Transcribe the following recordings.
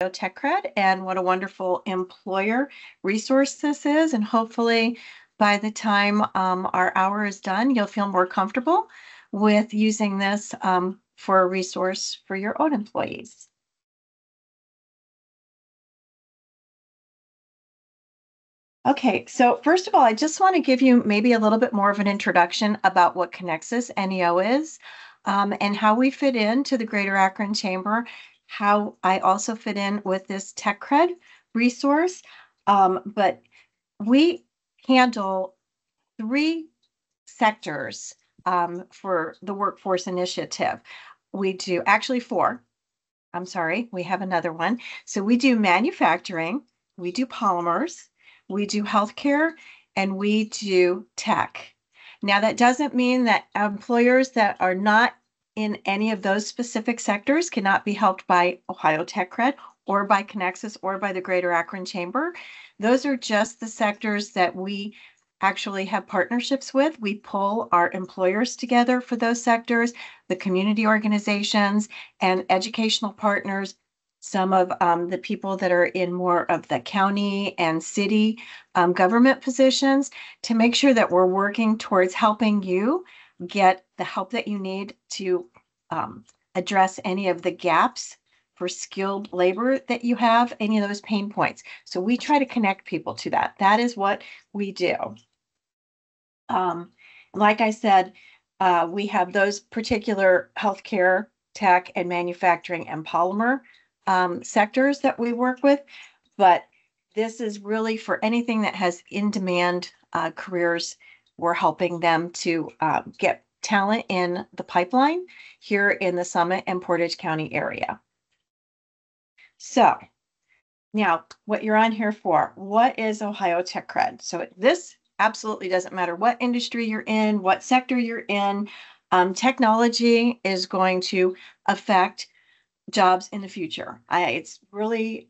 TechCred and what a wonderful employer resource this is. And hopefully, by the time our hour is done, you'll feel more comfortable with using this for a resource for your own employees. Okay, so first of all, I just want to give you maybe a little bit more of an introduction about what Connexus NEO is and how we fit into the Greater Akron Chamber, how I also fit in with this TechCred resource. But we handle three sectors for the workforce initiative. We do actually four. I'm sorry, we have another one. So we do manufacturing, we do polymers, we do healthcare, and we do tech. Now, that doesn't mean that employers that are not in any of those specific sectors cannot be helped by Ohio TechCred or by Connexus or by the Greater Akron Chamber. Those are just the sectors that we actually have partnerships with. We pull our employers together for those sectors, the community organizations and educational partners, some of the people that are in more of the county and city government positions to make sure that we're working towards helping you get the help that you need to address any of the gaps for skilled labor that you have, any of those pain points. So we try to connect people to that. That is what we do. Like I said, we have those particular healthcare, tech, and manufacturing and polymer sectors that we work with, but this is really for anything that has in-demand careers. We're helping them to get talent in the pipeline here in the Summit and Portage County area. So now what you're on here for, what is Ohio TechCred? So this absolutely doesn't matter what industry you're in, what sector you're in. Technology is going to affect jobs in the future. It's really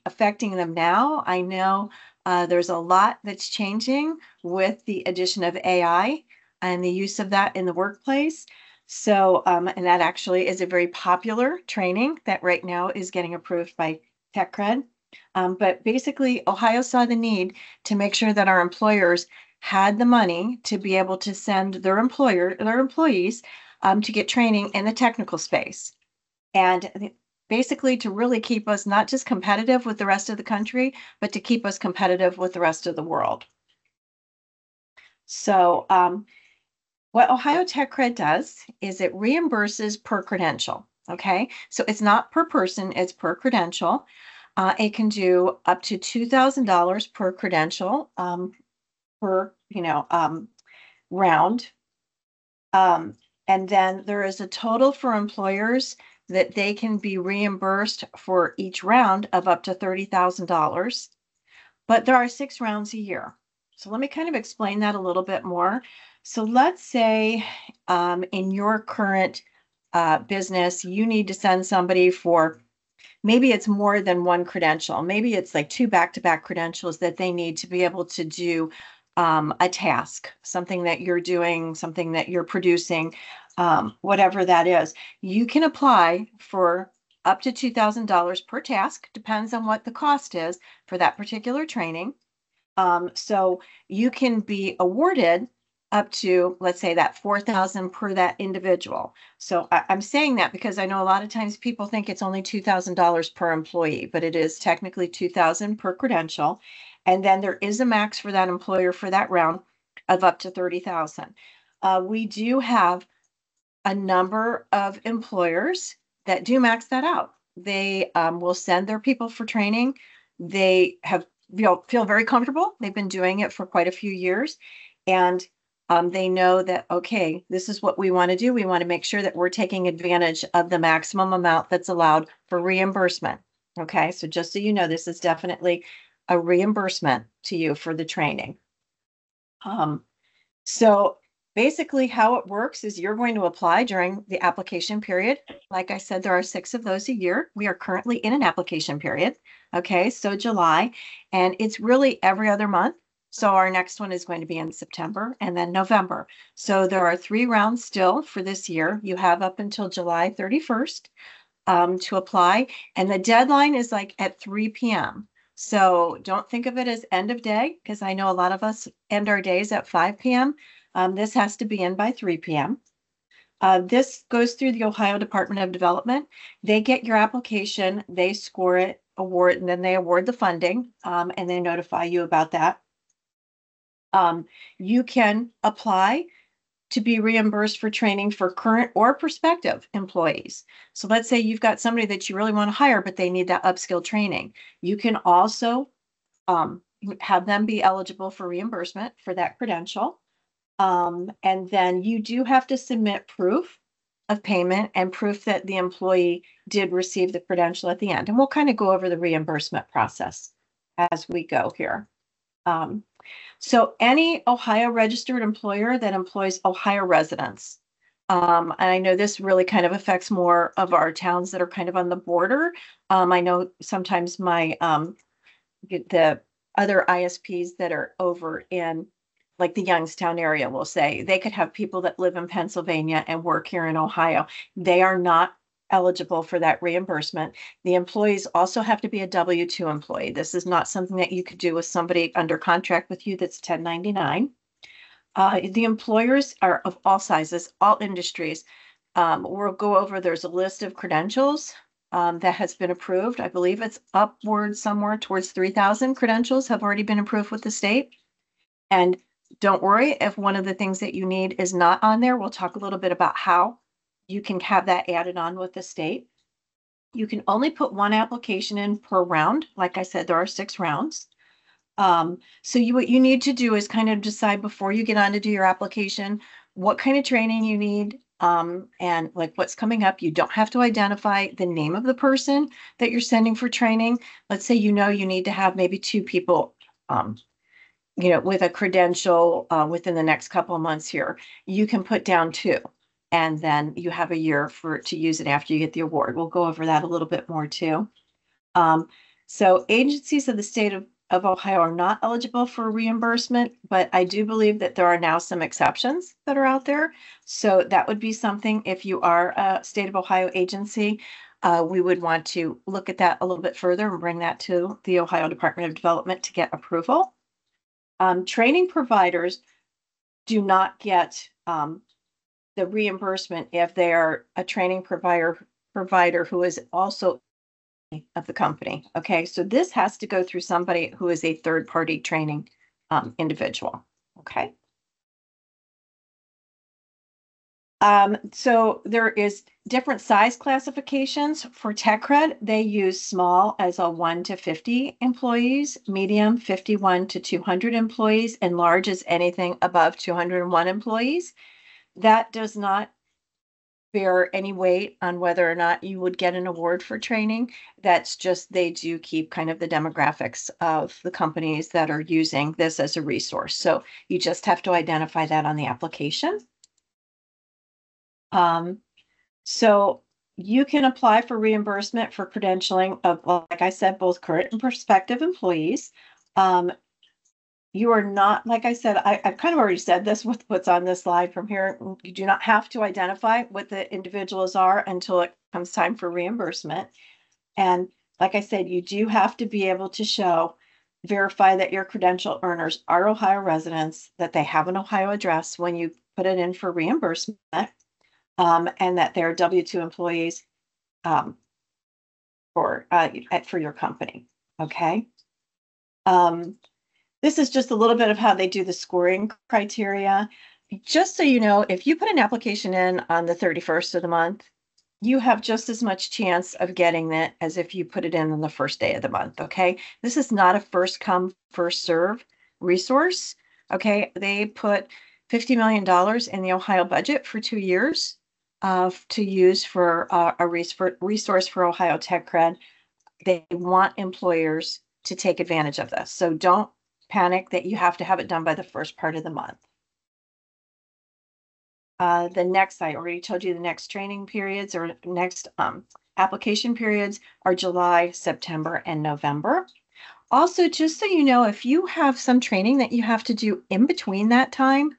affecting them now. I know there's a lot that's changing with the addition of AI and the use of that in the workplace. So, and that actually is a very popular training that right now is getting approved by TechCred. But basically, Ohio saw the need to make sure that our employers had the money to be able to send their employees to get training in the technical space. And basically to really keep us not just competitive with the rest of the country, but to keep us competitive with the rest of the world. So what Ohio TechCred does is it reimburses per credential. Okay, so it's not per person, it's per credential. It can do up to $2,000 per credential per round. And then there is a total for employers that they can be reimbursed for each round of up to $30,000. But there are 6 rounds a year. So let me kind of explain that a little bit more. So let's say in your current business, you need to send somebody for, maybe it's more than one credential. Maybe it's like 2 back-to-back credentials that they need to be able to do a task, something that you're doing, something that you're producing, whatever that is. You can apply for up to $2,000 per task, depends on what the cost is for that particular training. So you can be awarded up to, let's say, that $4,000 per that individual. So I'm saying that because I know a lot of times people think it's only $2,000 per employee, but it is technically $2,000 per credential. And then there is a max for that employer for that round of up to $30,000. We do have a number of employers that do max that out. They will send their people for training. They have feel very comfortable. They've been doing it for quite a few years, and they know that, okay, this is what we want to do. We want to make sure that we're taking advantage of the maximum amount that's allowed for reimbursement. Okay, so just so you know, this is definitely a reimbursement to you for the training. So basically how it works is you're going to apply during the application period. Like I said, there are 6 of those a year. We are currently in an application period. Okay, so July, and it's really every other month. So our next one is going to be in September and then November. So there are 3 rounds still for this year. You have up until July 31st to apply. And the deadline is like at 3 p.m. So don't think of it as end of day, because I know a lot of us end our days at 5 p.m. This has to be in by 3 p.m. This goes through the Ohio Department of Development. They get your application, they score it, award, and then they award the funding, and they notify you about that. You can apply to be reimbursed for training for current or prospective employees. So let's say you've got somebody that you really want to hire, but they need that upskill training. You can also have them be eligible for reimbursement for that credential. And then you do have to submit proof of payment and proof that the employee did receive the credential at the end. And we'll kind of go over the reimbursement process as we go here. So any Ohio registered employer that employs Ohio residents, and I know this really kind of affects more of our towns that are kind of on the border. I know sometimes the other ISPs that are over in like the Youngstown area will say they could have people that live in Pennsylvania and work here in Ohio. They are not eligible for that reimbursement. The employees also have to be a W-2 employee. This is not something that you could do with somebody under contract with you that's 1099. The employers are of all sizes, all industries. We'll go over, there's a list of credentials that has been approved. I believe it's upward somewhere towards 3,000 credentials have already been approved with the state. And don't worry if one of the things that you need is not on there. We'll talk a little bit about how you can have that added on with the state. You can only put one application in per round. Like I said, there are 6 rounds. So what you need to do is kind of decide before you get on to do your application, what kind of training you need, and like what's coming up. You don't have to identify the name of the person that you're sending for training. Let's say you need to have maybe 2 people with a credential within the next couple of months here. You can put down 2, and then you have a year to use it after you get the award. We'll go over that a little bit more too. So agencies of the state of Ohio are not eligible for reimbursement, but I do believe that there are now some exceptions that are out there. So that would be something, if you are a state of Ohio agency, we would want to look at that a little bit further and bring that to the Ohio Department of Development to get approval. Training providers do not get the reimbursement if they are a training provider who is also of the company. Okay, so this has to go through somebody who is a third-party training individual. Okay. So there is different size classifications for TechCred. They use small as a 1 to 50 employees, medium 51 to 200 employees, and large is anything above 201 employees. That does not bear any weight on whether or not you would get an award for training. That's just, they do keep kind of the demographics of the companies that are using this as a resource. So you just have to identify that on the application. So you can apply for reimbursement for credentialing of, like I said, both current and prospective employees. You are not, like I said, I've kind of already said this with what's on this slide from here. You do not have to identify what the individuals are until it comes time for reimbursement. And like I said, you do have to be able to verify that your credential earners are Ohio residents, that they have an Ohio address when you put it in for reimbursement, and that they're W-2 employees for your company. Okay. This is just a little bit of how they do the scoring criteria. Just so you know, if you put an application in on the 31st of the month, you have just as much chance of getting it as if you put it in on the first day of the month, okay? This is not a first come, first serve resource, okay? They put $50 million in the Ohio budget for 2 years to use for a resource for Ohio TechCred. They want employers to take advantage of this. So don't panic that you have to have it done by the first part of the month. The next, I already told you the next training periods or next application periods are July, September, and November. Also, just so you know, if you have some training that you have to do in between that time,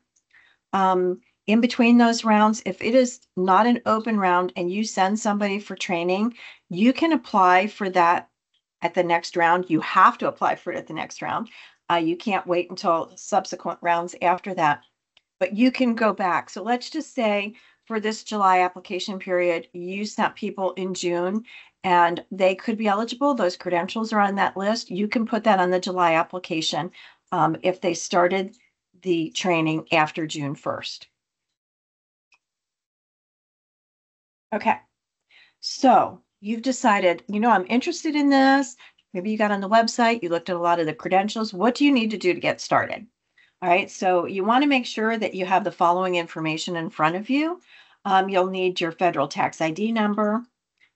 In between those rounds, if it is not an open round and you send somebody for training, you can apply for that at the next round. You have to apply for it at the next round. You can't wait until subsequent rounds after that, but you can go back. So let's just say for this July application period, you sent people in June and they could be eligible. Those credentials are on that list. You can put that on the July application if they started the training after June 1st. Okay, so you've decided, I'm interested in this. Maybe you got on the website, you looked at a lot of the credentials. What do you need to do to get started? All right, so you want to make sure that you have the following information in front of you. You'll need your federal tax ID number,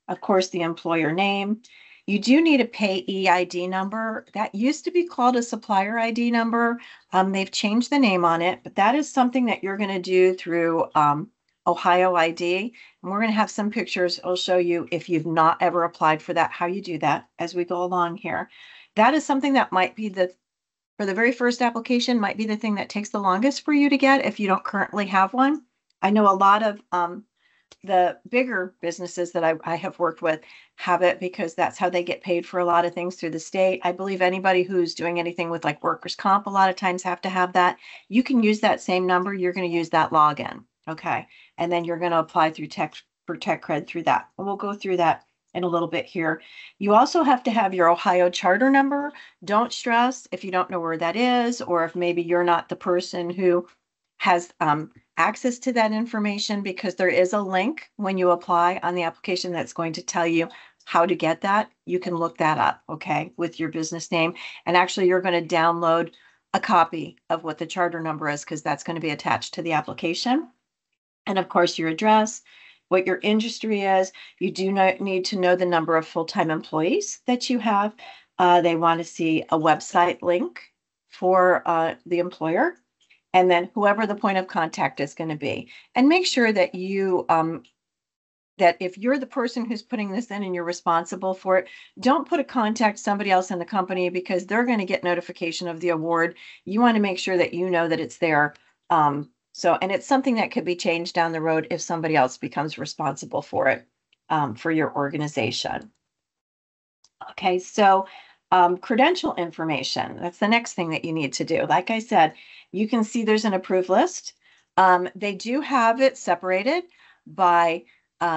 of course, the employer name. You do need a payee ID number. That used to be called a supplier ID number. They've changed the name on it, but that is something that you're going to do through Ohio ID. And we're going to have some pictures. I'll show you if you've not ever applied for that, how you do that as we go along here. That is something that might be for the very first application, might be the thing that takes the longest for you to get if you don't currently have one. I know a lot of the bigger businesses that I have worked with have it because that's how they get paid for a lot of things through the state. I believe anybody who's doing anything with like workers' comp a lot of times have to have that. You can use that same number. You're going to use that login. Okay. And then you're going to apply through TechCred through that. And we'll go through that in a little bit here. You also have to have your Ohio charter number. Don't stress if you don't know where that is, or if maybe you're not the person who has access to that information, because there is a link when you apply on the application that's going to tell you how to get that. You can look that up, okay, with your business name. And actually, you're going to download a copy of what the charter number is because that's going to be attached to the application. And of course, your address, what your industry is. You do not need to know the number of full-time employees that you have. They want to see a website link for the employer, and then whoever the point of contact is going to be. And make sure that that if you're the person who's putting this in and you're responsible for it, don't put a contact somebody else in the company because they're going to get notification of the award. You want to make sure that you know that it's there. And it's something that could be changed down the road if somebody else becomes responsible for it for your organization. Okay, so credential information, that's the next thing that you need to do. Like I said, you can see there's an approved list. They do have it separated by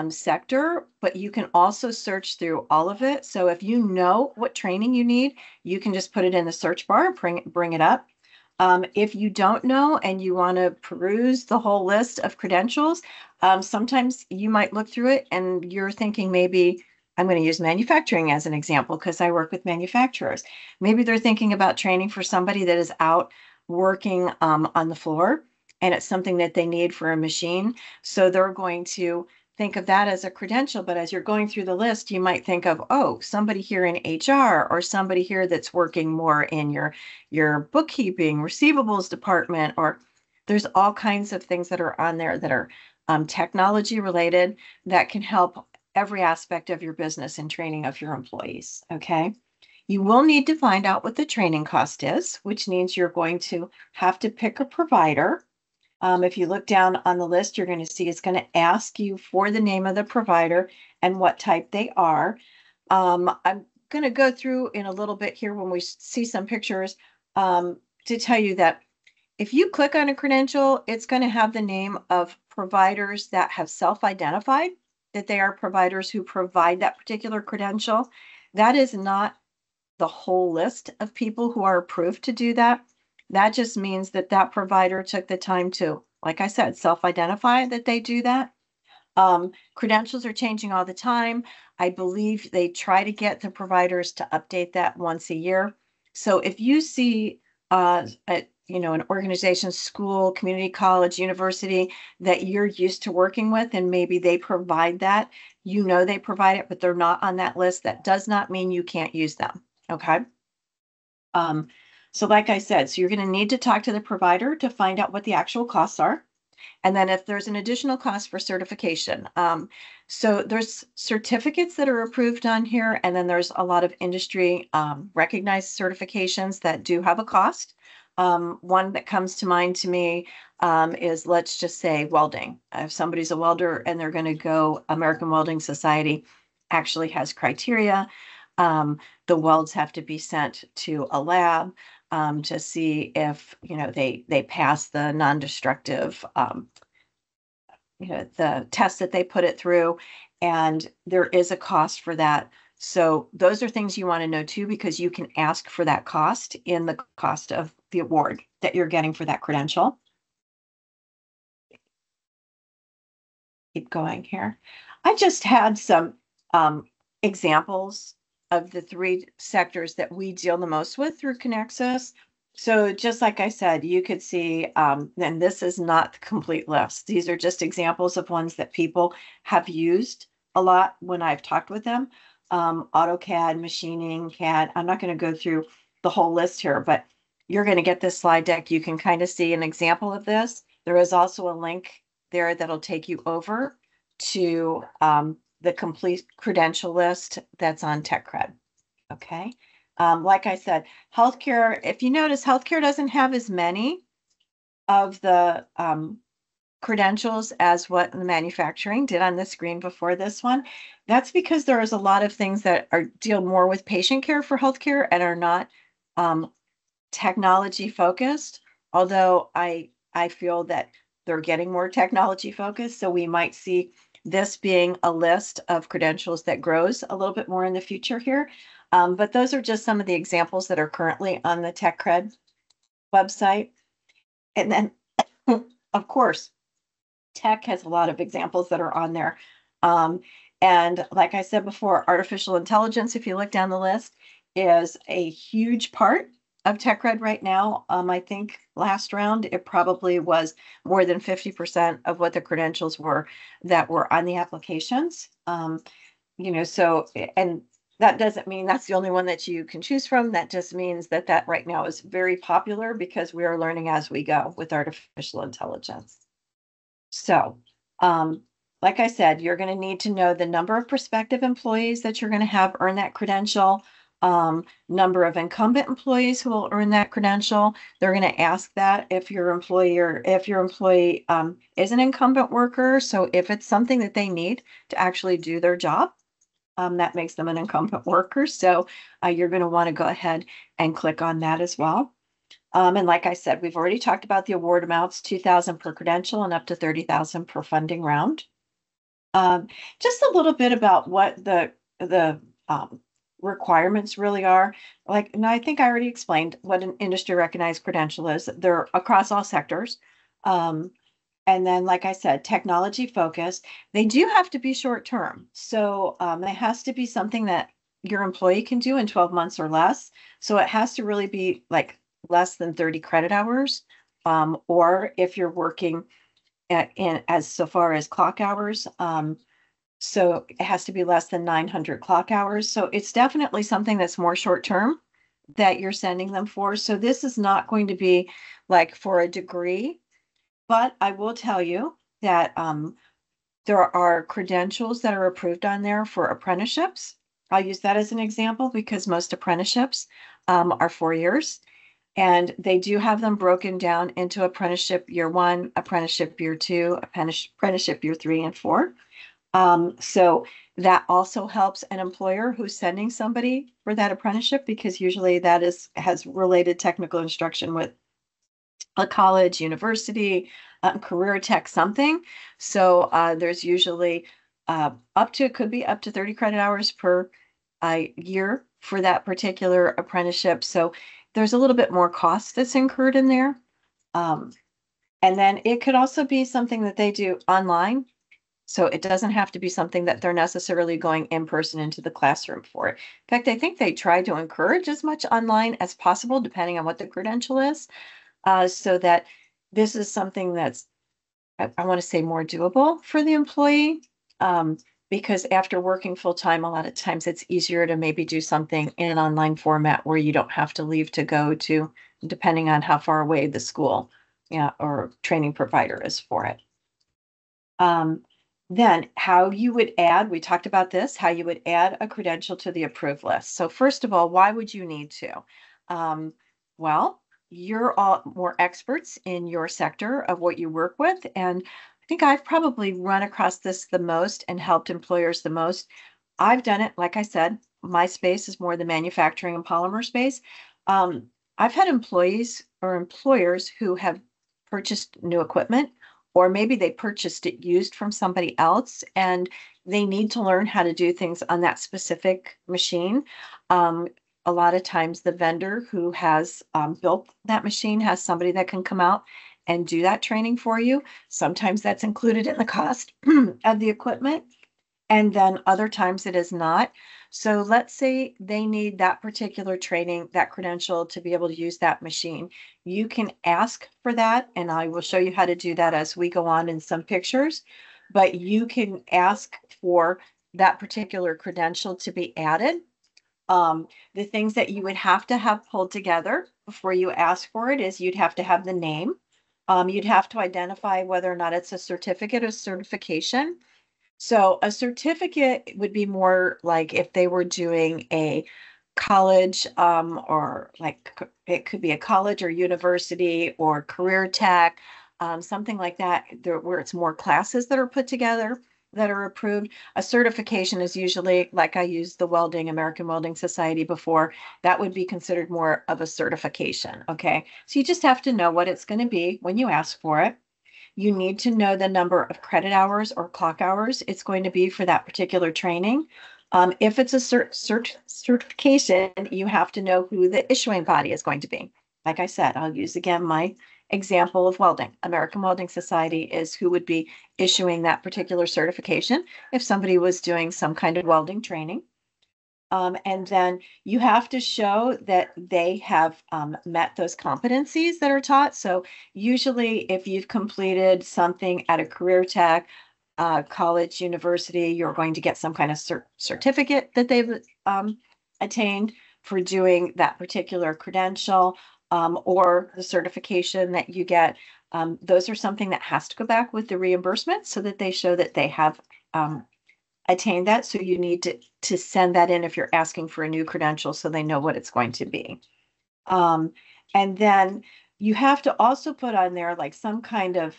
sector, but you can also search through all of it. So if you know what training you need, you can just put it in the search bar, bring it up. If you don't know and you want to peruse the whole list of credentials, sometimes you might look through it and you're thinking maybe, I'm going to use manufacturing as an example because I work with manufacturers. Maybe they're thinking about training for somebody that is out working on the floor and it's something that they need for a machine. So they're going to think of that as a credential, but as you're going through the list, you might think of, oh, somebody here in HR or somebody here that's working more in your bookkeeping, receivables department, or there's all kinds of things that are on there that are technology related that can help every aspect of your business and training of your employees, okay? You will need to find out what the training cost is, which means you're going to have to pick a provider. If you look down on the list, you're going to see it's going to ask you for the name of the provider and what type they are. I'm going to go through in a little bit here when we see some pictures to tell you that if you click on a credential, it's going to have the name of providers that have self-identified that they are providers who provide that particular credential. That is not the whole list of people who are approved to do that. That just means that that provider took the time to, like I said, self-identify that they do that. Credentials are changing all the time. I believe they try to get the providers to update that once a year. So if you see an organization, school, community college, university that you're used to working with, and maybe they provide that, they provide it, but they're not on that list, that does not mean you can't use them. Okay. So like I said, so you're going to need to talk to the provider to find out what the actual costs are. And then if there's an additional cost for certification. So there's certificates that are approved on here, and then there's a lot of industry recognized certifications that do have a cost. One that comes to mind to me is, let's just say, welding. If somebody's a welder and they're going to go, American Welding Society actually has criteria. The welds have to be sent to a lab to see if they pass the non-destructive the test that they put it through, and there is a cost for that. So those are things you want to know too, because you can ask for that cost in the cost of the award that you're getting for that credential. Keep going here. I just had some examples of the three sectors that we deal the most with through Connexus. So just like I said, you could see, and this is not the complete list. These are just examples of ones that people have used a lot when I've talked with them. AutoCAD, machining, CAD. I'm not going to go through the whole list here, but you're going to get this slide deck. You can kind of see an example of this. There is also a link there that'll take you over to the complete credential list that's on TechCred. Okay. Like I said, healthcare, if you notice, healthcare doesn't have as many of the credentials as what the manufacturing did on the screen before this one. That's because there is a lot of things that deal more with patient care for healthcare and are not technology focused. Although I feel that they're getting more technology focused, so we might see this being a list of credentials that grows a little bit more in the future here. But those are just some of the examples that are currently on the TechCred website. And then, of course, tech has a lot of examples that are on there. And like I said before, artificial intelligence, if you look down the list, is a huge part of TechCred right now. I think last round, it probably was more than 50% of what the credentials were that were on the applications. So, and that doesn't mean that's the only one that you can choose from. That just means that right now is very popular because we are learning as we go with artificial intelligence. So, like I said, you're going to need to know the number of prospective employees that you're going to have earn that credential, number of incumbent employees who will earn that credential. They're going to ask that if your employee is an incumbent worker. So if it's something that they need to actually do their job, that makes them an incumbent worker. So you're going to want to go ahead and click on that as well. And like I said, we've already talked about the award amounts, $2,000 per credential and up to $30,000 per funding round. Just a little bit about what the requirements really are. And I think I already explained what an industry recognized credential is. They're across all sectors. And then, like I said, technology focused. They do have to be short term. So it has to be something that your employee can do in 12 months or less. So it has to really be like less than 30 credit hours. Or if you're working so far as clock hours, so it has to be less than 900 clock hours. So it's definitely something that's more short term that you're sending them for. So this is not going to be like for a degree. But I will tell you that there are credentials that are approved on there for apprenticeships. I'll use that as an example because most apprenticeships are 4 years. And they do have them broken down into apprenticeship year 1, apprenticeship year 2, apprenticeship year 3 and 4. So that also helps an employer who's sending somebody for that apprenticeship, because usually that has related technical instruction with a college, university, career tech, something. So there's usually could be up to 30 credit hours per year for that particular apprenticeship. So there's a little bit more cost that's incurred in there. And then it could also be something that they do online. So it doesn't have to be something that they're necessarily going in person into the classroom for. In fact, I think they try to encourage as much online as possible, depending on what the credential is, so that this is something that's, I want to say, more doable for the employee. Because after working full time, a lot of times it's easier to maybe do something in an online format where you don't have to leave to go to, depending on how far away the school, or training provider is for it. Then how you would add, we talked about this, how you would add a credential to the approved list. So first of all, why would you need to? Well, you're all more experts in your sector of what you work with. And I think I've probably run across this the most and helped employers the most. I've done it, like I said, my space is more the manufacturing and polymer space. Um, I've had employees or employers who have purchased new equipment, or maybe they purchased it used from somebody else and they need to learn how to do things on that specific machine. Um, a lot of times the vendor who has built that machine has somebody that can come out and do that training for you. Sometimes that's included in the cost of the equipment, and then other times it is not. So let's say they need that particular training, that credential to be able to use that machine. You can ask for that, and I will show you how to do that as we go on in some pictures. But you can ask for that particular credential to be added. The things that you would have to have pulled together before you ask for it is you'd have to have the name. You'd have to identify whether or not it's a certificate or certification. So a certificate would be more like if they were doing a college, or like it could be a college or university or career tech, something like that, there, where it's more classes that are put together that are approved. A certification is usually, like I used the welding, American Welding Society before, that would be considered more of a certification. Okay. So you just have to know what it's going to be when you ask for it. You need to know the number of credit hours or clock hours it's going to be for that particular training. If it's a certification, you have to know who the issuing body is going to be. Like I said, I'll use again my example of welding. American Welding Society is who would be issuing that particular certification if somebody was doing some kind of welding training. And then you have to show that they have met those competencies that are taught. So usually if you've completed something at a career tech, college, university, you're going to get some kind of certificate that they've attained for doing that particular credential, or the certification that you get. Those are something that has to go back with the reimbursement so that they show that they have attain that. So you need to send that in if you're asking for a new credential so they know what it's going to be. Um, and then you have to also put on there like some kind of,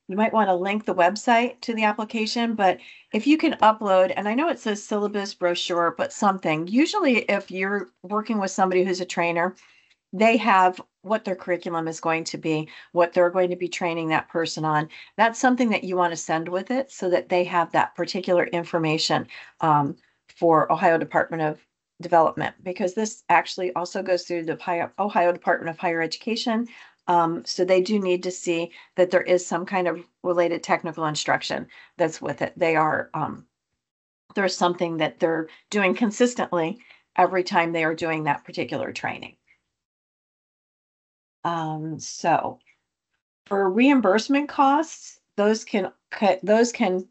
you might want to link the website to the application, but if you can upload, and I know it says syllabus brochure, but something, usually if you're working with somebody who's a trainer, they have what their curriculum is going to be, what they're going to be training that person on. That's something that you want to send with it so that they have that particular information, for Ohio Department of Development, because this actually also goes through the Ohio Department of Higher Education. So they do need to see that there is some kind of related technical instruction that's with it. There's something that they're doing consistently every time they are doing that particular training. So for reimbursement costs, those can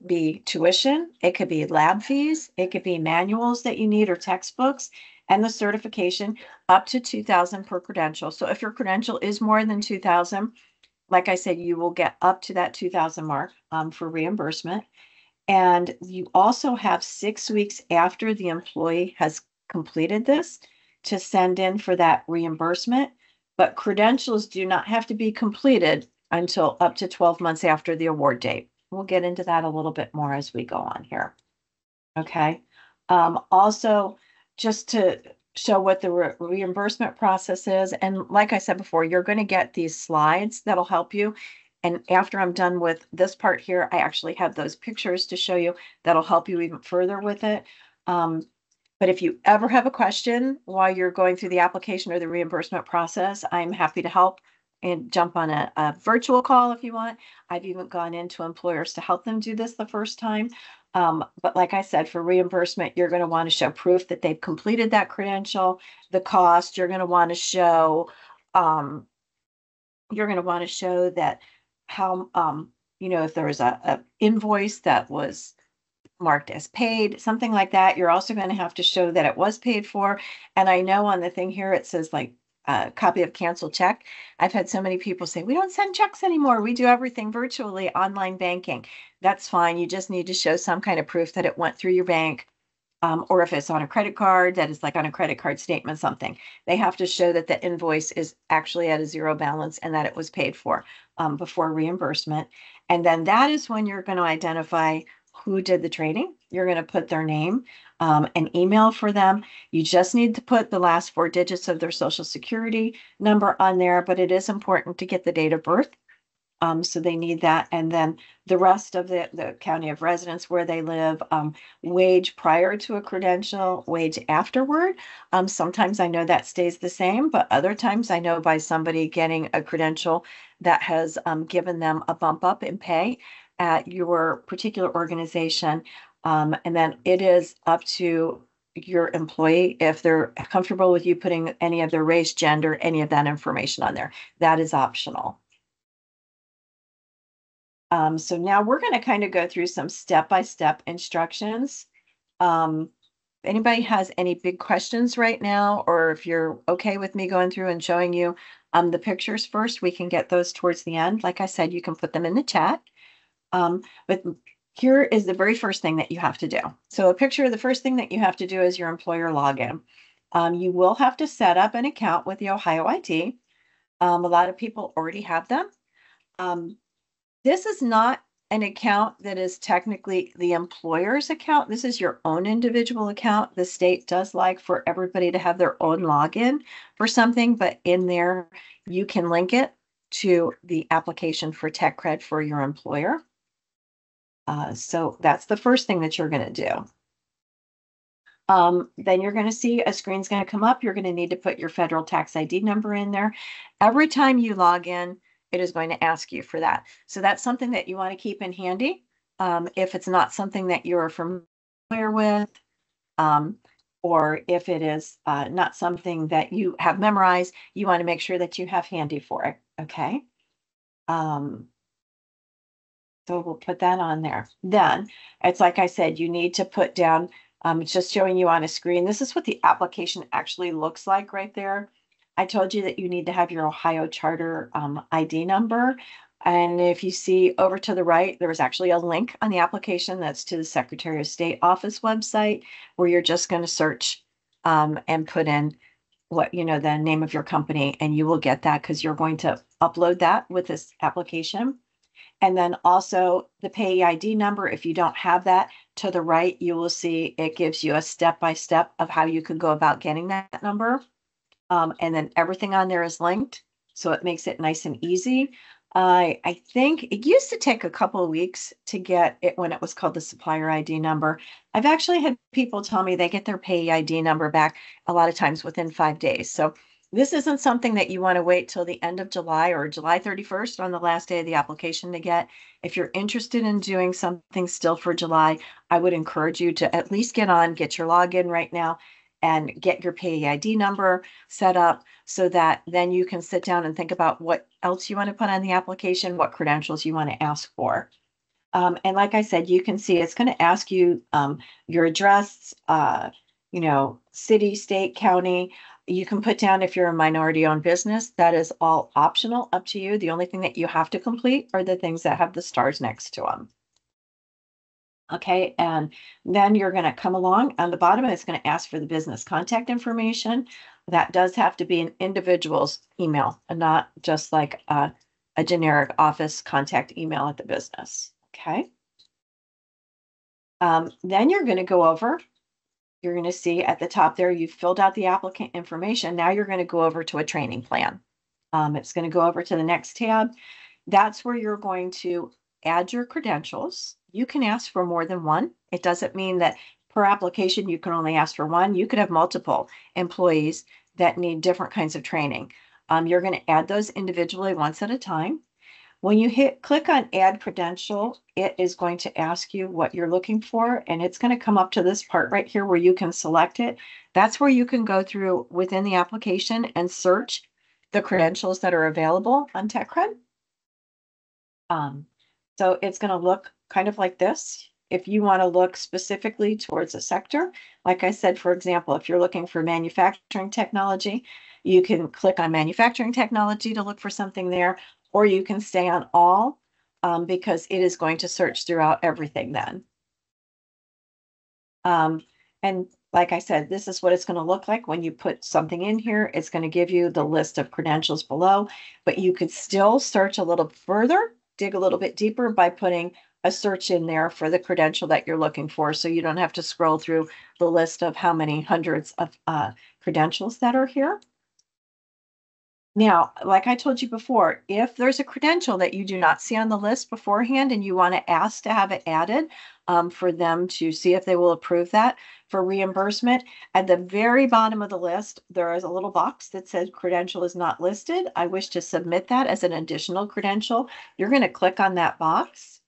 be tuition, it could be lab fees, it could be manuals that you need or textbooks, and the certification up to 2,000 per credential. So if your credential is more than 2,000, like I said, you will get up to that 2,000 mark for reimbursement. And you also have 6 weeks after the employee has completed this to send in for that reimbursement. But credentials do not have to be completed until up to 12 months after the award date. We'll get into that a little bit more as we go on here. Okay. Also, just to show what the reimbursement process is, and like I said before, you're going to get these slides that'll help you. And after I'm done with this part here, I actually have those pictures to show you that'll help you even further with it. But if you ever have a question while you're going through the application or the reimbursement process, I'm happy to help and jump on a virtual call if you want. I've even gone into employers to help them do this the first time. But like I said, for reimbursement, you're going to want to show proof that they've completed that credential, the cost, you're going to want to show, that how, if there was a invoice that was marked as paid, something like that. You're also going to have to show that it was paid for. And I know on the thing here, it says like a copy of canceled check. I've had so many people say, we don't send checks anymore. We do everything virtually, online banking. That's fine. You just need to show some kind of proof that it went through your bank or if it's on a credit card, that is like on a credit card statement, something. They have to show that the invoice is actually at a zero balance and that it was paid for before reimbursement. And then that is when you're going to identify who did the trading. You're going to put their name, an email for them. You just need to put the last 4 digits of their social security number on there, but it is important to get the date of birth. So they need that. And then the rest of the county of residence where they live, wage prior to a credential, wage afterward. Sometimes I know that stays the same, but other times I know by somebody getting a credential that has given them a bump up in pay at your particular organization. And then it is up to your employee if they're comfortable with you putting any of their race, gender, any of that information on there. That is optional. So now we're going to kind of go through some step-by-step instructions. If anybody has any big questions right now, or if you're okay with me going through and showing you the pictures first, we can get those towards the end. Like I said, you can put them in the chat. But here is the very first thing that you have to do. So a picture, the first thing that you have to do is your employer login. You will have to set up an account with the Ohio ID. A lot of people already have them. This is not an account that is technically the employer's account. This is your own individual account. The state does like for everybody to have their own login for something, but in there you can link it to the application for TechCred for your employer. So that's the first thing that you're going to do. Then you're going to see a screen's going to come up. You're going to need to put your federal tax ID number in there. Every time you log in, it is going to ask you for that. So that's something that you want to keep in handy. If it's not something that you're familiar with, or if it is not something that you have memorized, you want to make sure that you have handy for it. Okay. So we'll put that on there. Then it's like I said, you need to put down, it's just showing you on a screen. This is what the application actually looks like right there. I told you that you need to have your Ohio Charter ID number. And if you see over to the right, there was actually a link on the application that's to the Secretary of State office website where you're just going to search and put in what, the name of your company, and you will get that because you're going to upload that with this application. And then also the payee ID number, if you don't have that, to the right, you will see it gives you a step-by-step of how you can go about getting that number. And then everything on there is linked, so it makes it nice and easy. I think it used to take a couple of weeks to get it when it was called the supplier ID number. I've actually had people tell me they get their payee ID number back a lot of times within 5 days. So this isn't something that you want to wait till the end of July or July 31st on the last day of the application to get. If you're interested in doing something still for July, I would encourage you to at least get your login right now and get your payee ID number set up so that then you can sit down and think about what else you want to put on the application, what credentials you want to ask for. And like I said, you can see it's going to ask you your address, city, state, county. You can put down if you're a minority-owned business. That is all optional, up to you. The only thing that you have to complete are the things that have the stars next to them. Okay, and then you're going to come along on the bottom and it's going to ask for the business contact information. That does have to be an individual's email and not just like a generic office contact email at the business. Okay. Then you're going to go over, you're going to see at the top there, you've filled out the applicant information. Now you're going to go over to a training plan. It's going to go over to the next tab. That's where you're going to add your credentials. You can ask for more than one. It doesn't mean that per application you can only ask for one. You could have multiple employees that need different kinds of training. You're going to add those individually once at a time. When you click on add credential, it is going to ask you what you're looking for, and it's going to come up to this part right here where you can select it. That's where you can go through within the application and search the credentials that are available on TechCred. So it's going to look kind of like this. If you want to look specifically towards a sector, like I said, for example, if you're looking for manufacturing technology, you can click on manufacturing technology to look for something there, or you can stay on all because it is going to search throughout everything then. And like I said, this is what it's going to look like when you put something in here. It's going to give you the list of credentials below, but you could still search a little further, dig a little bit deeper by putting a search in there for the credential that you're looking for. So you don't have to scroll through the list of how many hundreds of credentials that are here. Now, like I told you before, if there's a credential that you do not see on the list beforehand and you want to ask to have it added for them to see if they will approve that for reimbursement, at the very bottom of the list, there is a little box that says credential is not listed. I wish to submit that as an additional credential. You're going to click on that box.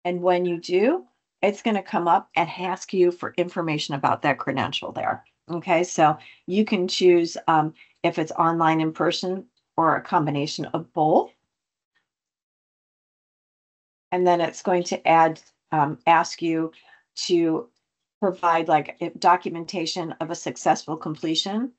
And when you do, it's going to come up and ask you for information about that credential there. Okay, so you can choose if it's online, in person, or a combination of both. And then it's going to ask you to provide like documentation of a successful completion.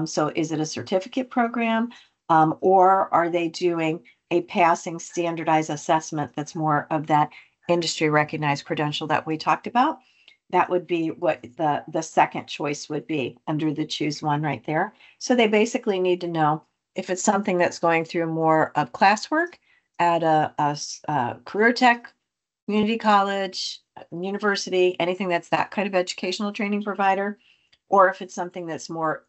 So is it a certificate program, or are they doing a passing standardized assessment that's more of that industry recognized credential that we talked about? That would be what the second choice would be under the choose one right there. So they basically need to know if it's something that's going through more of classwork at a career tech, community college, university, anything that's that kind of educational training provider, or if it's something that's more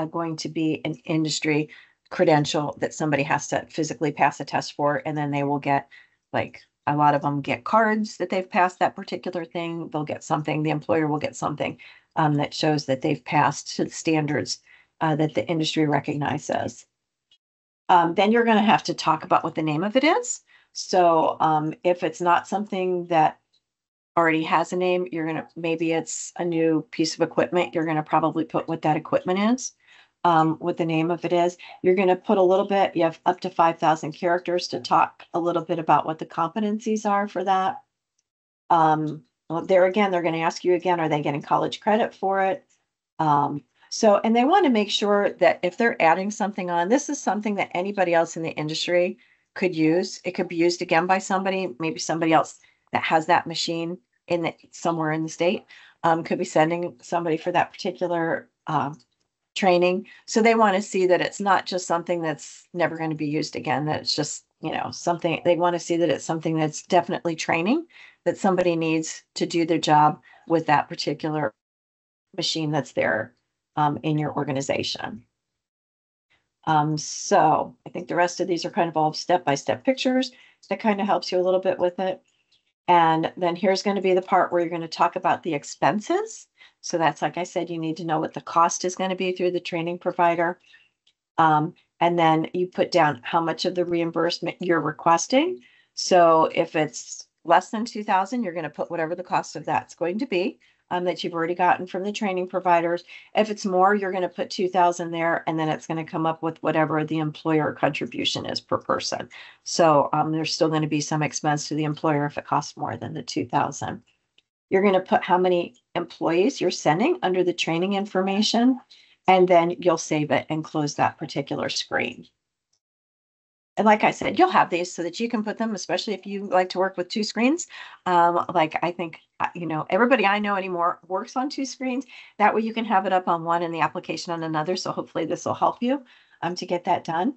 going to be an industry credential that somebody has to physically pass a test for, and then they will get like a lot of them get cards that they've passed that particular thing. They'll get something, the employer will get something that shows that they've passed to the standards that the industry recognizes. Then you're going to have to talk about what the name of it is. So if it's not something that already has a name, you're going to, maybe it's a new piece of equipment, you're going to probably put what that equipment is, what the name of it is. You're going to put a little bit, you have up to 5,000 characters to talk a little bit about what the competencies are for that. Well, there again, they're going to ask you again, are they getting college credit for it? So, and they want to make sure that if they're adding something on, this is something that anybody else in the industry could use. It could be used again by somebody, maybe somebody else that has that machine in the, somewhere in the state, could be sending somebody for that particular training. So they want to see that it's not just something that's never going to be used again, that it's just, you know, something, they want to see that it's something that's definitely training that somebody needs to do their job with that particular machine that's there in your organization. So I think the rest of these are kind of all step-by-step pictures that kind of helps you a little bit with it. And then here's going to be the part where you're going to talk about the expenses. So that's, like I said, you need to know what the cost is going to be through the training provider. And then you put down how much of the reimbursement you're requesting. So if it's less than 2,000, you're going to put whatever the cost of that's going to be. That you've already gotten from the training providers. If it's more, you're going to put 2,000 there, and then it's going to come up with whatever the employer contribution is per person. So there's still going to be some expense to the employer if it costs more than the 2,000. You're going to put how many employees you're sending under the training information, and then you'll save it and close that particular screen. And like I said, you'll have these so that you can put them, especially if you like to work with two screens. Like I think, you know, everybody I know anymore works on two screens. That way you can have it up on one and the application on another. So hopefully this will help you to get that done.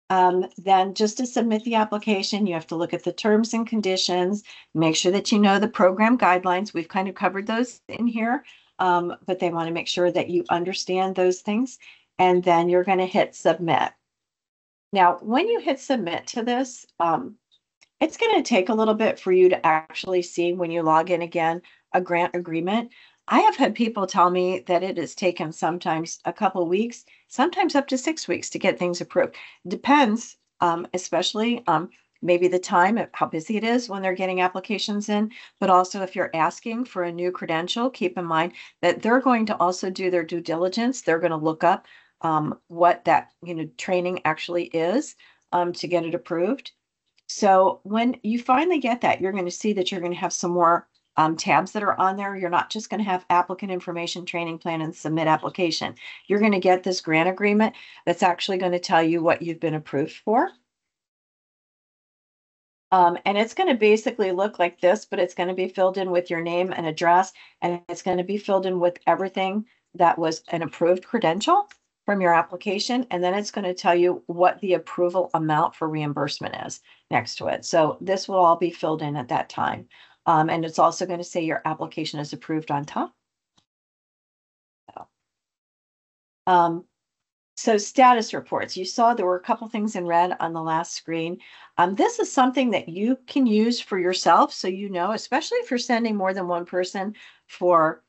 Then just to submit the application, you have to look at the terms and conditions, make sure that you know the program guidelines. We've kind of covered those in here, but they want to make sure that you understand those things. And then you're going to hit submit. Now, when you hit submit to this, it's going to take a little bit for you to actually see when you log in again, a grant agreement. I have had people tell me that it has taken sometimes a couple of weeks, sometimes up to 6 weeks to get things approved. Depends, especially maybe the time, how busy it is when they're getting applications in, but also if you're asking for a new credential, keep in mind that they're going to also do their due diligence. They're going to look up what that training actually is to get it approved. So when you finally get that, you're going to see that you're going to have some more tabs that are on there. You're not just going to have applicant information, training plan, and submit application. You're going to get this grant agreement that's actually going to tell you what you've been approved for. And it's going to basically look like this, but it's going to be filled in with your name and address, and it's going to be filled in with everything that was an approved credential from your application. And then it's going to tell you what the approval amount for reimbursement is next to it. So this will all be filled in at that time. And it's also going to say your application is approved on top. So, um, So status reports, you saw there were a couple things in red on the last screen. This is something that you can use for yourself. So you know, especially if you're sending more than one person for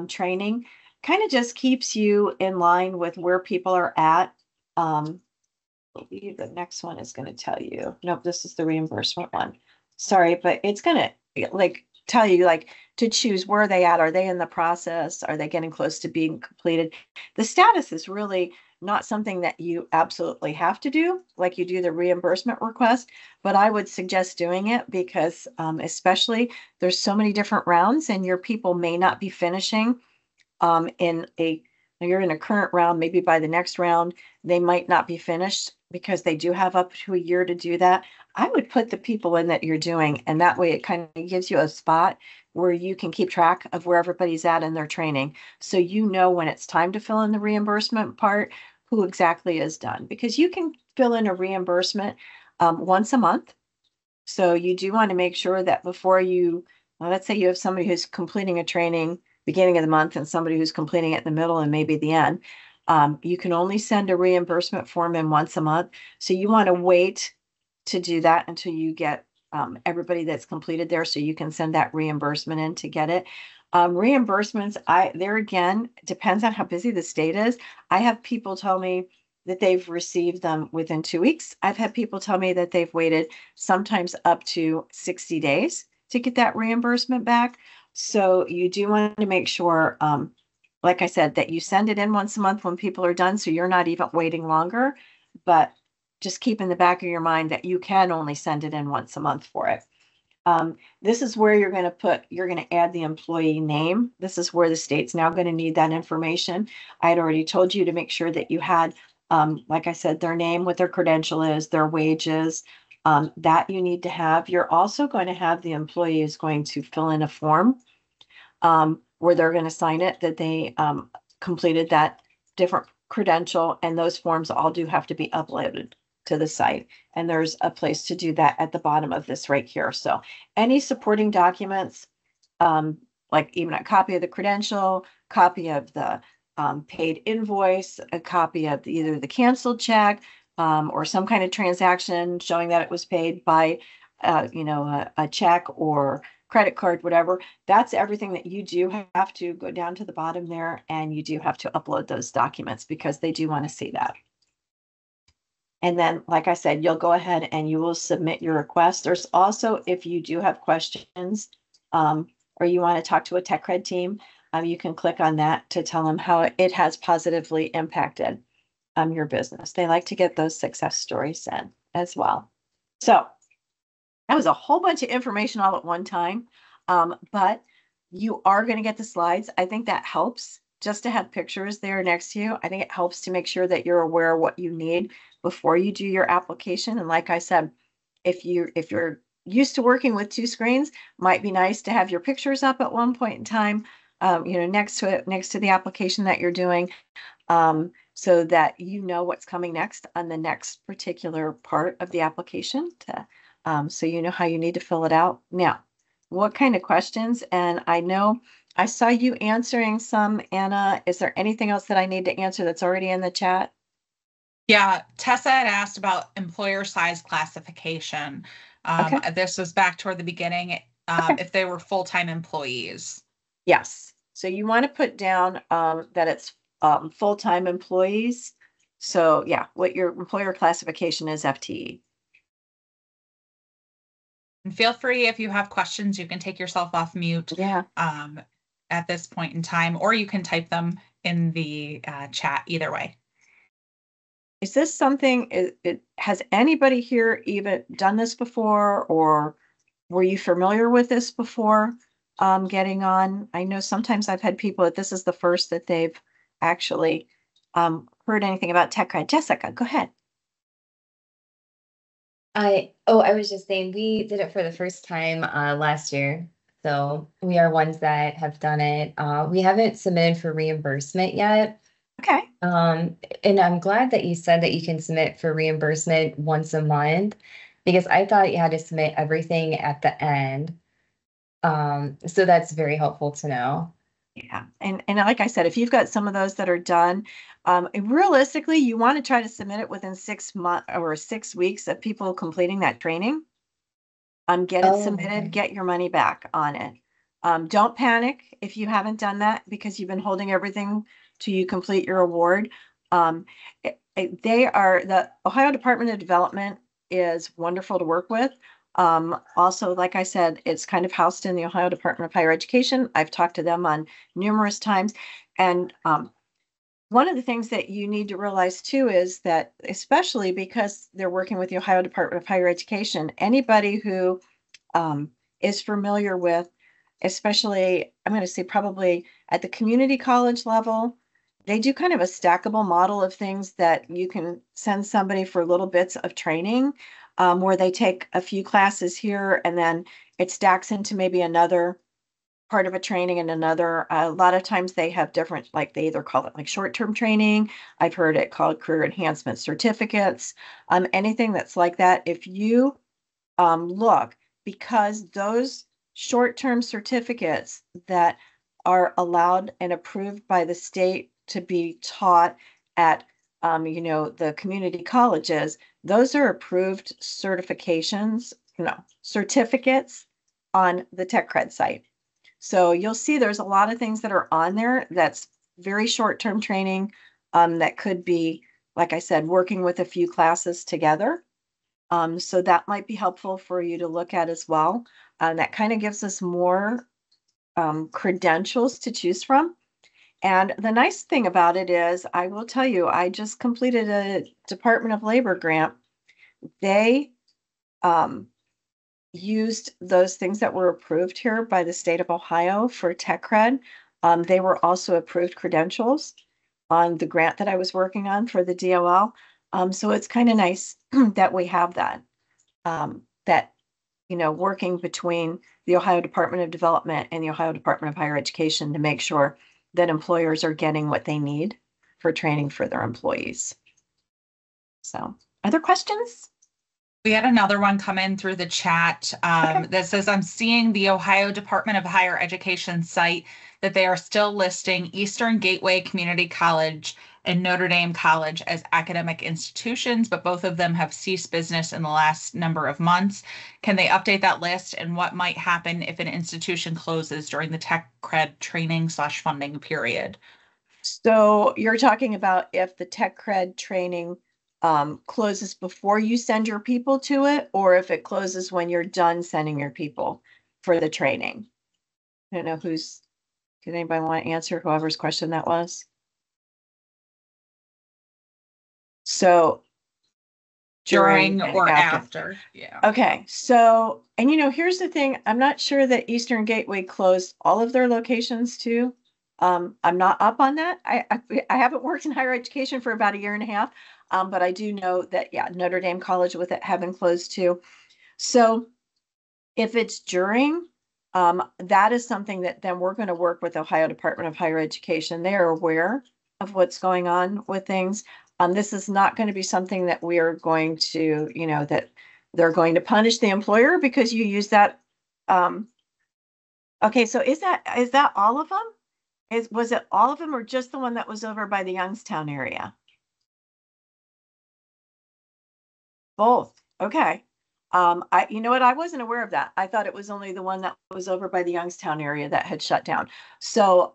training, kind of just keeps you in line with where people are at. I believe the next one is going to tell you. Nope, this is the reimbursement one. Sorry, but it's going to like tell you like to choose where are they at. Are they in the process? Are they getting close to being completed? The status is really not something that you absolutely have to do, like you do the reimbursement request, but I would suggest doing it because especially there's so many different rounds and your people may not be finishing in a you're in a current round, maybe by the next round, they might not be finished because they do have up to a year to do that. I would put the people in that you're doing, and that way it kind of gives you a spot where you can keep track of where everybody's at in their training. So you know when it's time to fill in the reimbursement part, who exactly is done. Because you can fill in a reimbursement once a month. So you do want to make sure that before you, well, let's say you have somebody who's completing a training beginning of the month and somebody who's completing it in the middle and maybe the end. You can only send a reimbursement form in once a month. So you want to wait to do that until you get everybody that's completed there so you can send that reimbursement in to get it. Reimbursements, there again, depends on how busy the state is. I have people tell me that they've received them within 2 weeks. I've had people tell me that they've waited sometimes up to 60 days to get that reimbursement back. So you do want to make sure, like I said, that you send it in once a month when people are done. So you're not even waiting longer, but just keep in the back of your mind that you can only send it in once a month for it. This is where you're going to add the employee name. This is where the state's now going to need that information. I had already told you to make sure that you had, like I said, their name, what their credential is, their wages, that you need to have. You're also going to have the employee is going to fill in a form where they're going to sign it that they completed that different credential, and those forms all do have to be uploaded to the site. And there's a place to do that at the bottom of this right here. So any supporting documents, like even a copy of the credential, copy of the paid invoice, a copy of either the canceled check or some kind of transaction showing that it was paid by, a check or credit card, whatever. That's everything that you do have to go down to the bottom there, and you do have to upload those documents because they do want to see that. And then, like I said, you'll go ahead and you will submit your request. There's also, if you do have questions or you want to talk to a TechCred team, you can click on that to tell them how it has positively impacted your business. They like to get those success stories in as well. So that was a whole bunch of information all at one time, but you are going to get the slides. I think that helps just to have pictures there next to you. I think it helps to make sure that you're aware of what you need before you do your application. And like I said, if you're used to working with two screens, might be nice to have your pictures up at one point in time, next to it, next to the application that you're doing, so that you know what's coming next on the next particular part of the application so you know how you need to fill it out. Now, what kind of questions? And I know I saw you answering some, Anna. Is there anything else that I need to answer that's already in the chat? Yeah, Tessa had asked about employer size classification. Okay. This was back toward the beginning, Okay. if they were full-time employees. Yes. So you want to put down that it's full-time employees. So yeah, what your employer classification is FTE. And feel free, if you have questions, you can take yourself off mute Yeah. at this point in time, or you can type them in the chat, either way. Is this something, has anybody here even done this before, or were you familiar with this before getting on? I know sometimes I've had people that this is the first that they've actually heard anything about TechCred. Jessica, go ahead. I was just saying we did it for the first time last year. So we are ones that have done it. We haven't submitted for reimbursement yet. Okay. Um, and I'm glad that you said that you can submit for reimbursement once a month because I thought you had to submit everything at the end. So that's very helpful to know. Yeah. And like I said, if you've got some of those that are done, realistically, you want to try to submit it within 6 months or 6 weeks of people completing that training. Get it Oh, submitted, okay. get your money back on it. Don't panic if you haven't done that because you've been holding everything till you complete your award. The Ohio Department of Development is wonderful to work with. Also, like I said, it's kind of housed in the Ohio Department of Higher Education. I've talked to them on numerous times. And one of the things that you need to realize too is that, especially because they're working with the Ohio Department of Higher Education, anybody who is familiar with, especially, I'm going to say probably at the community college level, they do kind of a stackable model of things that you can send somebody for little bits of training, where they take a few classes here and then it stacks into maybe another part of a training and another. A lot of times they have different, like they either call it like short-term training. I've heard it called career enhancement certificates, anything that's like that. If you look, because those short-term certificates that are allowed and approved by the state to be taught at, the community colleges, those are approved certifications, no, certificates on the TechCred site. So you'll see there's a lot of things that are on there that's very short-term training, that could be, like I said, working with a few classes together. So that might be helpful for you to look at as well. That kind of gives us more credentials to choose from. And the nice thing about it is, I will tell you, I just completed a Department of Labor grant. They um, used those things that were approved here by the state of Ohio for TechCred. They were also approved credentials on the grant that I was working on for the DOL. So it's kind of nice that we have that. That working between the Ohio Department of Development and the Ohio Department of Higher Education to make sure that employers are getting what they need for training for their employees. So, other questions? We had another one come in through the chat Okay. that says, I'm seeing the Ohio Department of Higher Education site that they are still listing Eastern Gateway Community College and Notre Dame College as academic institutions, but both of them have ceased business in the last number of months. Can they update that list, and what might happen if an institution closes during the tech cred training/funding period? So you're talking about if the tech cred training closes before you send your people to it, or if it closes when you're done sending your people for the training. I don't know did anybody want to answer whoever's question that was? So during During and or after. after? Yeah. Okay, so, and here's the thing, I'm not sure that Eastern Gateway closed all of their locations too. I'm not up on that. I haven't worked in higher education for about a year and a half, but I do know that, yeah, Notre Dame College with it having closed too. So if it's during, that is something that then we're going to work with Ohio Department of Higher Education. They are aware of what's going on with things. This is not going to be something that we are going to, that they're going to punish the employer because you use that. Um, okay, so is that all of them? Was it all of them or just the one that was over by the Youngstown area? Both. Okay. You know what? I wasn't aware of that. I thought it was only the one that was over by the Youngstown area that had shut down. So,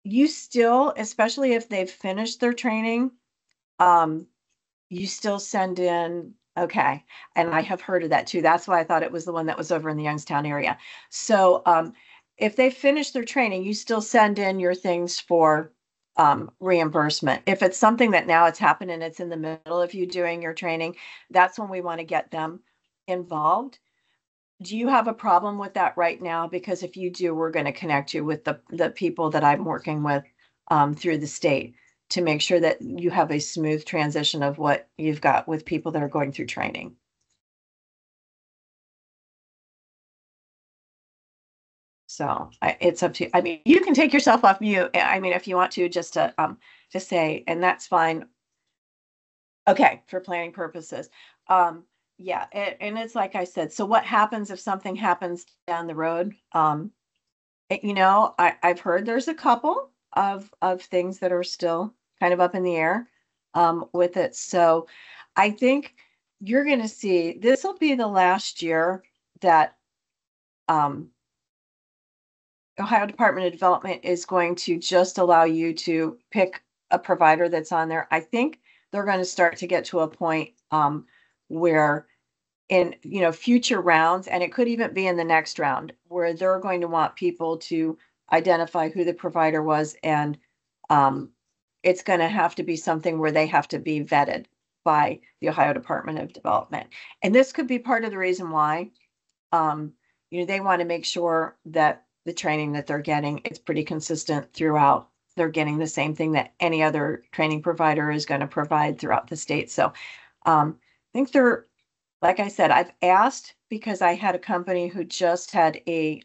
you still, especially if they've finished their training, um, you still send in, okay. And I have heard of that too. That's why I thought it was the one that was over in the Youngstown area. So, if they finish their training, you still send in your things for reimbursement. If it's something that now it's happened and it's in the middle of you doing your training, that's when we want to get them involved. Do you have a problem with that right now? Because if you do, we're going to connect you with the people that I'm working with through the state. to make sure that you have a smooth transition of what you've got with people that are going through training. So it's up to you. I mean, you can take yourself off mute. I mean, if you want to, just say, and that's fine. Okay, for planning purposes. Yeah, and it's like I said. So what happens if something happens down the road? I've heard there's a couple of things that are still kind of up in the air with it. So I think you're going to see this will be the last year that um, Ohio Department of Development is going to just allow you to pick a provider that's on there. I think they're going to start to get to a point where in future rounds, and it could even be in the next round, where they're going to want people to identify who the provider was, and it's going to have to be something where they have to be vetted by the Ohio Department of Development. And this could be part of the reason why they want to make sure that the training that they're getting is pretty consistent throughout. They're getting the same thing that any other training provider is going to provide throughout the state. So I think they're, like I said, I've asked because I had a company who just had a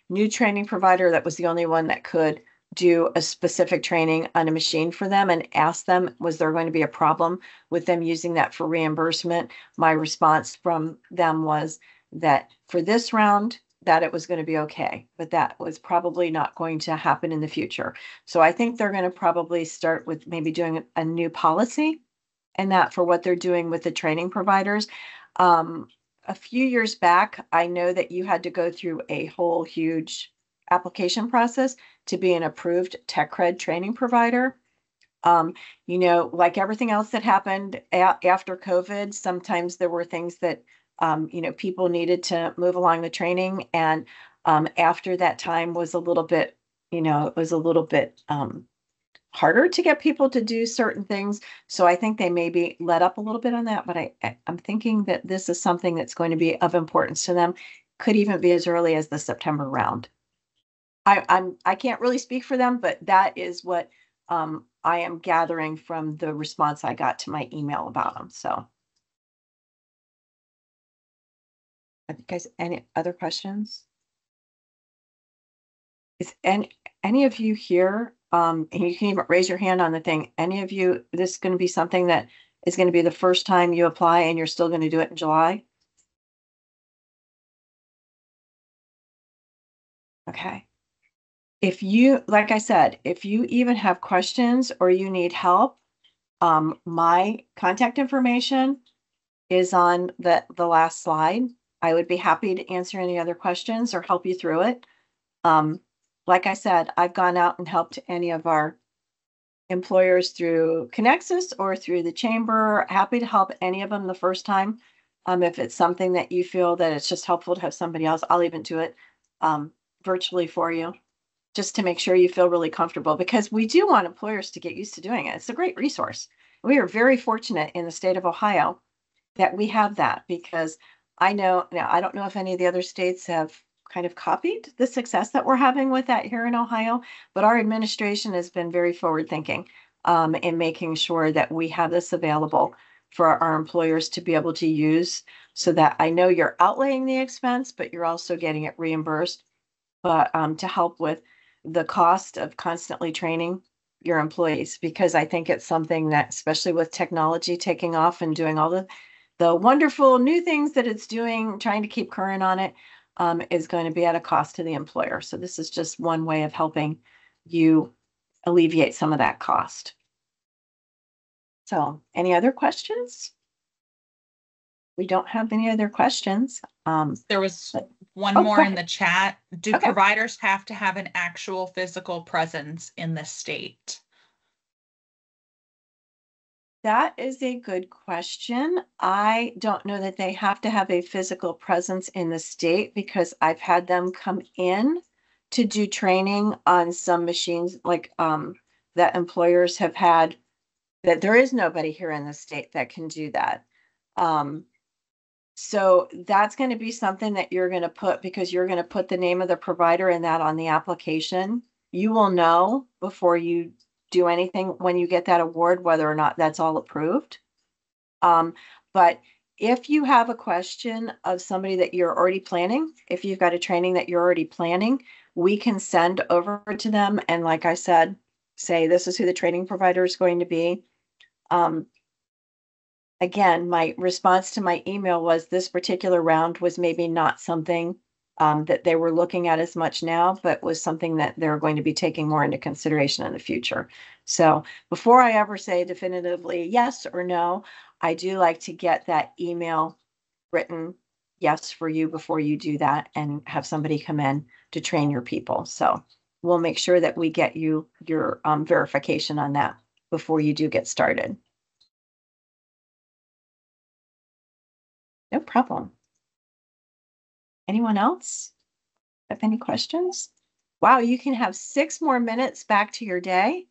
new training provider that was the only one that could do a specific training on a machine for them, and asked them, was there going to be a problem with them using that for reimbursement? My response from them was that for this round, that it was going to be okay, but that was probably not going to happen in the future. So I think they're going to probably start with maybe doing a new policy, and that for what they're doing with the training providers. A few years back, I know that you had to go through a whole huge application process to be an approved TechCred training provider. Like everything else that happened after COVID, sometimes there were things that, people needed to move along the training. And after that time was a little bit, it was a little bit harder to get people to do certain things. So I think they maybe let up a little bit on that, but I'm thinking that this is something that's going to be of importance to them. Could even be as early as the September round. I can't really speak for them, but that is what I am gathering from the response I got to my email about them. So I think guys, any other questions? Is any of you here? And you can even raise your hand on the thing. Any of you, this is going to be something that is going to be the first time you apply, and you're still going to do it in July? Okay. If you, like I said, if you even have questions or you need help, my contact information is on the last slide. I would be happy to answer any other questions or help you through it. Like I said, I've gone out and helped any of our employers through Connexus or through the chamber. Happy to help any of them the first time. If it's something that you feel that it's just helpful to have somebody else, I'll even do it virtually for you, just to make sure you feel really comfortable, because we do want employers to get used to doing it. It's a great resource. We are very fortunate in the state of Ohio that we have that, because I know now, I don't know if any of the other states have kind of copied the success that we're having with that here in Ohio, but our administration has been very forward thinking in making sure that we have this available for our employers to be able to use, so that I know you're outlaying the expense, but you're also getting it reimbursed. But to help with the cost of constantly training your employees, because I think it's something that, especially with technology taking off and doing all the wonderful new things that it's doing, trying to keep current on it, is going to be at a cost to the employer. So this is just one way of helping you alleviate some of that cost. So any other questions? We don't have any other questions. There was one Oh, more go in the chat. Do Okay. providers have to have an actual physical presence in the state? That is a good question. I don't know that they have to have a physical presence in the state, because I've had them come in to do training on some machines like that employers have had, that there is nobody here in the state that can do that. So that's going to be something that you're going to put, because you're going to put the name of the provider in that on the application. You will know before you do anything when you get that award, whether or not that's all approved. But if you have a question of somebody that you're already planning, if you've got a training that you're already planning, we can send over to them. And like I said, say, this is who the training provider is going to be. Again, my response to my email was this particular round was maybe not something that they were looking at as much now, but was something that they're going to be taking more into consideration in the future. So before I ever say definitively yes or no, I do like to get that email written yes for you before you do that and have somebody come in to train your people. So we'll make sure that we get you your verification on that before you do get started. No problem. Anyone else have any questions? Wow, you can have 6 more minutes back to your day.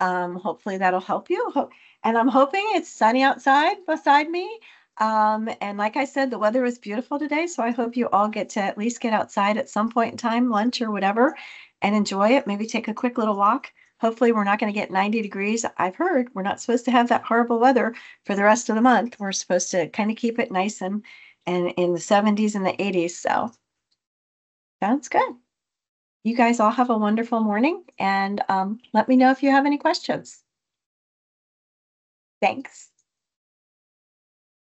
Hopefully that'll help you. And I'm hoping it's sunny outside beside me. And like I said, the weather is beautiful today. So I hope you all get to at least get outside at some point in time, lunch or whatever, and enjoy it. Maybe take a quick little walk. Hopefully we're not going to get 90 degrees. I've heard we're not supposed to have that horrible weather for the rest of the month. We're supposed to kind of keep it nice and in the 70s and the 80s. So sounds good. You guys all have a wonderful morning, and let me know if you have any questions. Thanks.